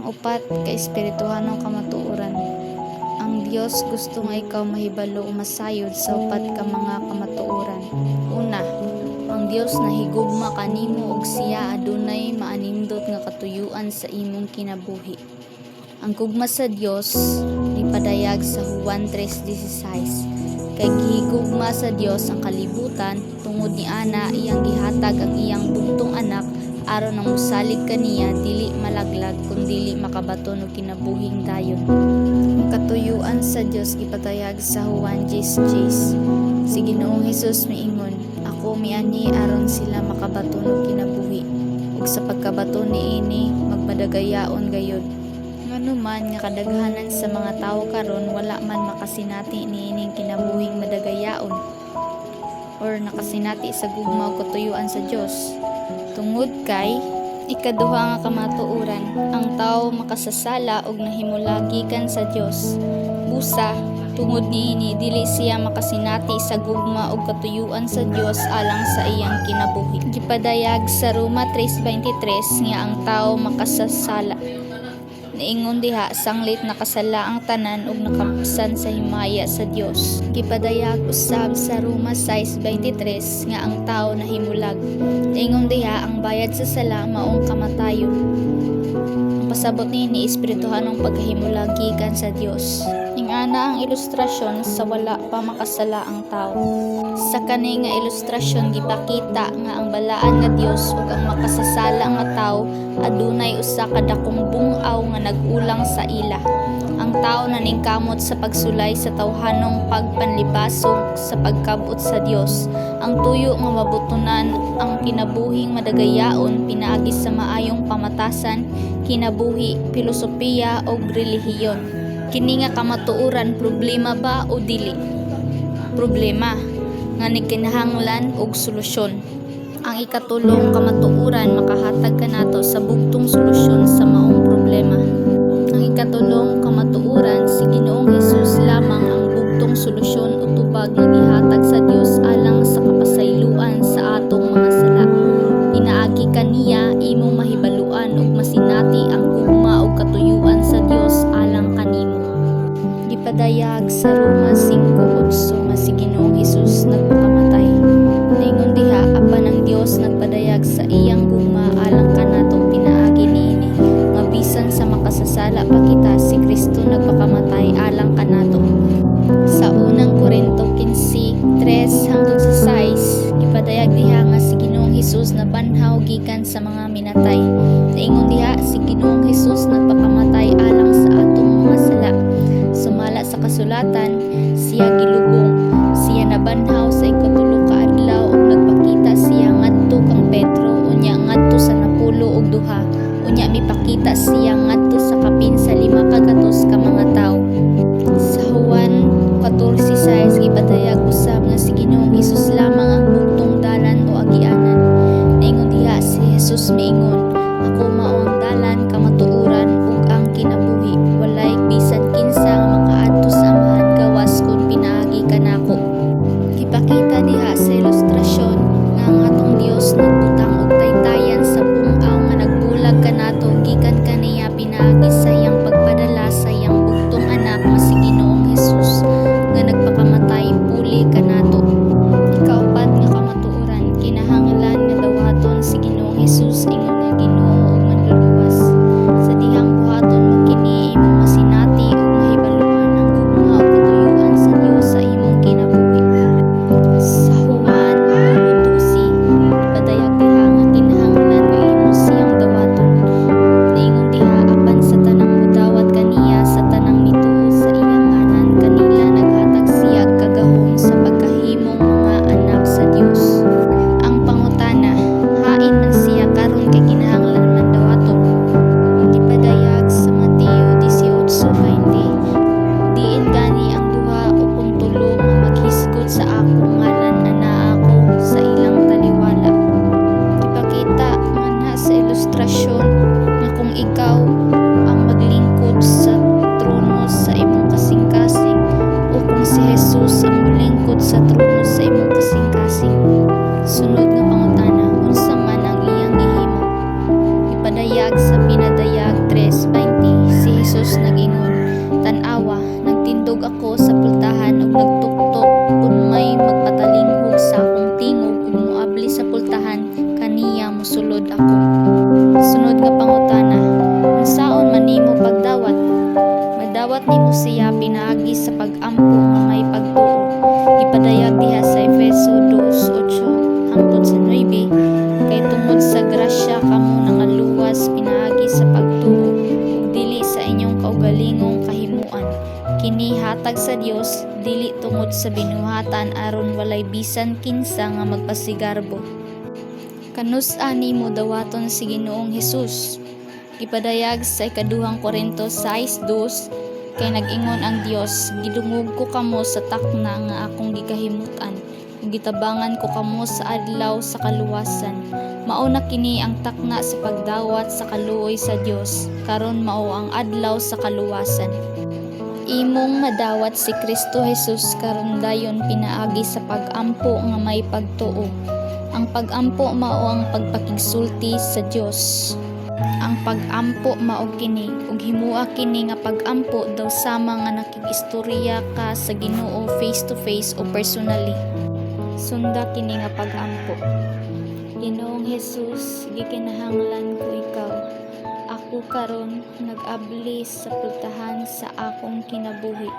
Ang upat ka espirituhanong kamatuoran. Ang Dios gusto nga ikaw mahibalo o masayod sa upat ka mga kamatuoran. Una, ang Dios nahigugma kanimo ug siya adunay maanindot nga katuyuan sa imong kinabuhi. Ang gugma sa Dios ipadayag sa Juan 3:16. Kay gihigugma sa Dios ang kalibutan tungod ni ana iyang gihatag ang iyang bugtong anak aron nang musalig kaniya dili malaglag kun dili makabaton og kinabuhing dayon. Ang katuyuan sa Dios gipatayag sa Juan 10:10. Si Ginoong Hesus miingon, ako miani aron sila makabaton og kinabuhi. Ug sa pagkabaton niini magmadagayaon gayud. Nganuman nga kadaghanan sa mga tawo karon wala man makasinati niining kinabuhing madagayaon or nakasinati sa gugma ug katuyuan sa Dios. Tungod kay ikaduha nga kamatuoran, ang tawo makasasala og nahimulagikan sa Dios. Busa, tungod niini dili siya makasinati sa gugma ug katuyuan sa Dios alang sa iyang kinabuhi. Gipadayag sa Roma 3:23 nga ang tawo makasasala. Niingon diha sanglit nakasala ang tanan ug nakapsan sa himaya sa Dios. Gipadayag usab sa Roma 6:23 nga ang tawo nahimulag. Niingon diha ang bayad sa sala maong kamatayon. Ang pasabot ni espirituhanong pagkahimulag gikan sa Dios. Ingana ang ilustrasyon sa wala pa makasala ang tawo. Sa kani nga ilustrasyon gipakita nga ang balaan nga Dios ug ang makasasala nga tawo adunay usa ka dakong bung-aw nga nag-ulang sa ila. Ang tawo naningkamot sa pagsulay sa tawhanong pagpanlibasog sa pagkabot sa Dios. Ang tuyo nga mabutunan ang kinabuhing madagayaon pinaagi sa maayong pamatasan, kinabuhi, filosofiya o relihiyon. Kini nga kamatuoran problema ba o dili? Problema nga kinahanglan og solusyon. Ang ikatulong kamatuoran makahatag kanato sa bugtong solusyon sa maong problema. Ang ikatulong kamatuoran si Ginoong Hesus lamang ang bugtong solusyon o tubag nga gihatag sa Dios alang sa kapasayloan sa atong mga sala. Pinaagi kaniya imong mahibaluan ug masinati ang gugma ug katuyuan sa Dios alang kanimo. Gipadayag sa Roma 5:8 nga si Ginoong Hesus nagpakamatay. Niingon diha apan ang Dios nagpadayag sa iyang gugma alang kanatong pinaagi niini nga bisan sa makasasala pa kita si Kristo nagpakamatay alang kanato. Sa unang Korinto 15:3-6 gipadayag diha nga si Ginoong Hesus nabanhaw gikan sa mga minatay. Niingon diha si Ginoong Hesus nagpakamatay alang sa atong mga sala. Sumala sa kasulatan, siya gilubong, siya nabanhaw sa ikatulo ka adlaw ug nagpakita siya ngadto kang Pedro unya ngadto sa napulo og duha unya mipakita siya ngadto sa kapin sa 500 ka mga tawo. Sa Juan 14:6 gipadayag usab nga si Ginoong Hesus lamang ang bugtong dalan o agianan. Niingon diha si Hesus miingon, ako mao ang dalan, kamatuoran ug ang kinabuhi. Walay bisan kinsa nga makaadto sa amahan gawas kun pinaagi kanako. Gipakita diha sa ilustrasyon nga ang atong Dios nagbutang og taytayan sa bung-aw nga nagbulag kanato gikan kaniya pinaagi sa iyang pagpadala sa iyang bugtong anak nga si Ginoong Hesus nga nagpakamatay puli kanato. Ikaupat nga kamatuoran, kinahanglan nga dawaton si Ginoong Hesus ingon nga Ginoo ug manluluwas. Sa dihang buhaton mo kini imong masinati ug mahibaluan ang gugma ug katuyuan sa Dios sa imong kinabuhi. Sa Juan 12, padayag diha nga kinahanglan nga imo siyang dawaton. Niingon diha apan sa tanang Kini hatag sa Dios dili tungod sa binuhatan aron walay bisan kinsa nga magpasigarbo. Kanus-a nimo dawaton si Ginoong Hesus. Gipadayag sa ikaduhang Korinto 6:2 kay nag-ingon ang Dios, gidungog ko kamo sa takna nga akong gikahimutan, ug gitabangan ko kamo sa adlaw sa kaluwasan. Mao na kini ang takna sa pagdawat sa kaluoy sa Dios, karon mao ang adlaw sa kaluwasan. Imong madawat si Kristo Jesus karon dayon pinaagi sa pag-ampo nga may pagtuo. Ang pag-ampo mao ang pagpakigsulti sa Dios. Ang pag-ampo mao kini ug himua kini nga pag-ampo daw sama nga nakigistorya ka sa Ginoo face to face o personally. Sunda kini nga pag-ampo. Ginoong Hesus, gikinahanglan ko ikaw. Ako karon nag-abli sa pultahan sa akong kinabuhi.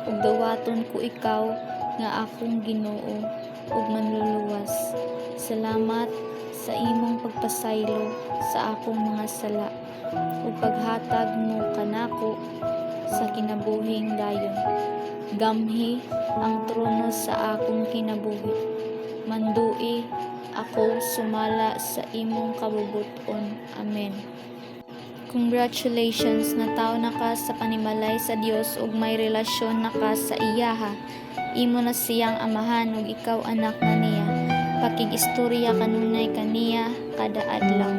Ug dawaton ko ikaw nga akong Ginoo ug manluluwas. Salamat sa imong pagpasaylo sa akong mga sala ug paghatag mo kanako sa kinabuhing dayon. Gamhi ang trono sa akong kinabuhi. Mandui ako sumala sa imong kabubuton. Amen. Congratulations, nataw na ka sa panimalay sa Dios ug may relasyon na ka sa iyaha. Imo na siyang amahan ug ikaw anak na niya. Pakig-istorya kanunay kaniya kada adlaw.